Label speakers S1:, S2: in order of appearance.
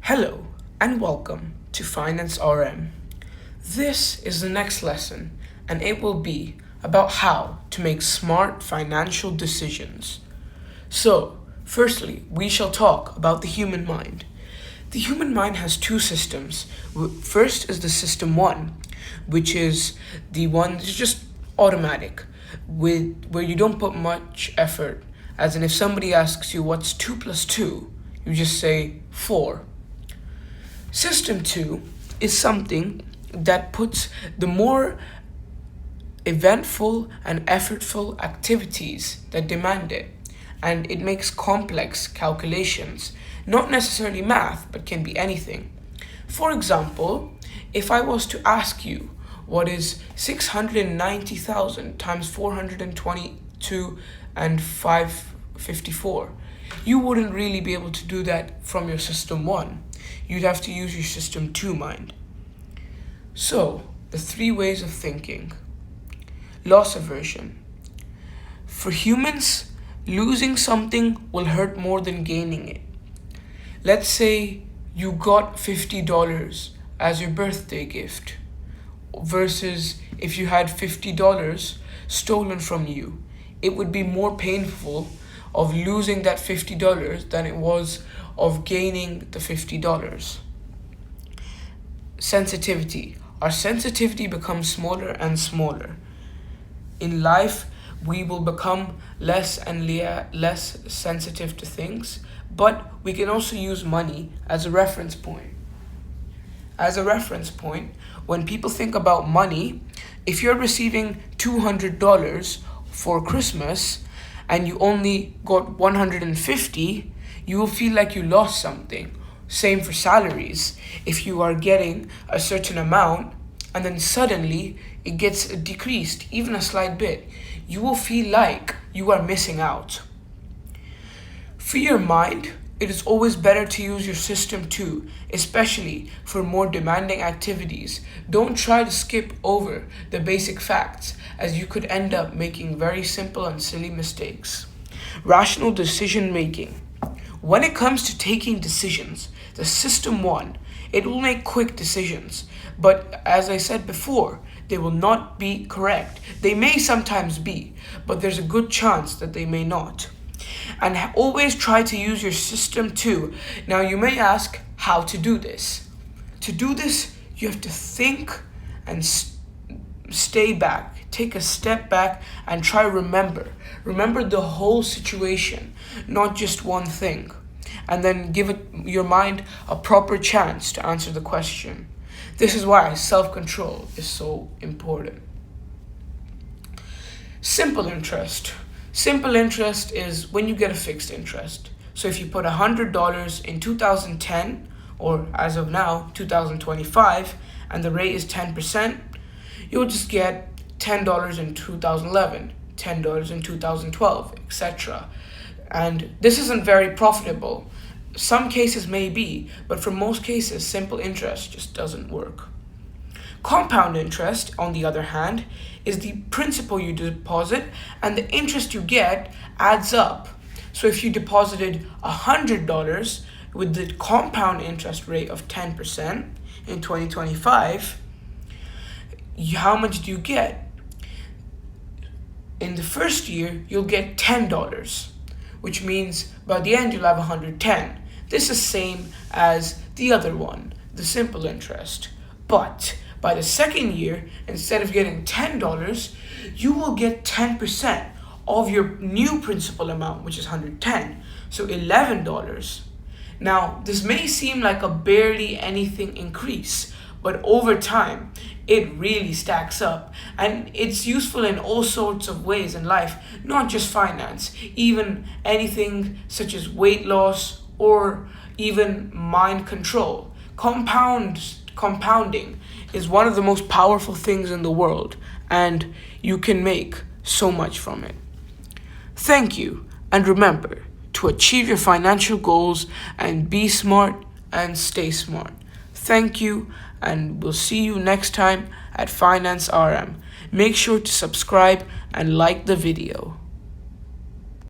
S1: Hello and welcome to Finance RM. This is the next lesson, and it will be about how to make smart financial decisions. So, firstly, we shall talk about the human mind. The human mind has two systems. First is the system one, which is the one that's just automatic, where you don't put much effort. As in, if somebody asks you what's 2 plus 2, you just say 4. System 2 is something that puts the more eventful and effortful activities that demand it, and it makes complex calculations, not necessarily math, but can be anything. For example, if I was to ask you what is 690,000 times 422 and 554, you wouldn't really be able to do that from your system 1. You'd have to use your system 2 mind. So, the 3 ways of thinking. Loss aversion. For humans, losing something will hurt more than gaining it. Let's say you got $50 as your birthday gift, versus if you had $50 stolen from you. It would be more painful of losing that $50 than it was of gaining the $50. Sensitivity. Our sensitivity becomes smaller and smaller. In life, we will become less and less sensitive to things, but we can also use money as a reference point. As a reference point, when people think about money, if you're receiving $200 for Christmas and you only got 150, you will feel like you lost something. Same for salaries. If you are getting a certain amount and then suddenly it gets decreased, even a slight bit, you will feel like you are missing out. For your mind, it is always better to use your system 2, especially for more demanding activities. Don't try to skip over the basic facts, as you could end up making very simple and silly mistakes. Rational decision making. When it comes to taking decisions, the system 1, it will make quick decisions, but as I said before, they will not be correct. They may sometimes be, but there's a good chance that they may not. And always try to use your system 2. Now you may ask how to do this. To do this, you have to think and stay back. Take a step back and try remember. Remember the whole situation, not just one thing. And then give your mind a proper chance to answer the question. This is why self-control is so important. Simple interest. Simple interest is when you get a fixed interest. So if you put $100 in 2010, or as of now, 2025, and the rate is 10%, you'll just get $10 in 2011, $10 in 2012, etc. And this isn't very profitable. Some cases may be, but for most cases, simple interest just doesn't work. Compound interest, on the other hand, is the principal you deposit and the interest you get adds up. So if you deposited $100 with the compound interest rate of 10% in 2025, how much do you get? In the first year, you'll get $10, which means by the end you'll have 110. This is same as the other one, the simple interest. But by the second year, instead of getting $10, you will get 10% of your new principal amount, which is 110, so $11. Now, this may seem like a barely anything increase, but over time, it really stacks up, and it's useful in all sorts of ways in life, not just finance, even anything such as weight loss or even mind control. Compounding is one of the most powerful things in the world, and you can make so much from it. Thank you, and remember to achieve your financial goals and be smart and stay smart. Thank you, and we'll see you next time at Finance RM. Make sure to subscribe and like the video.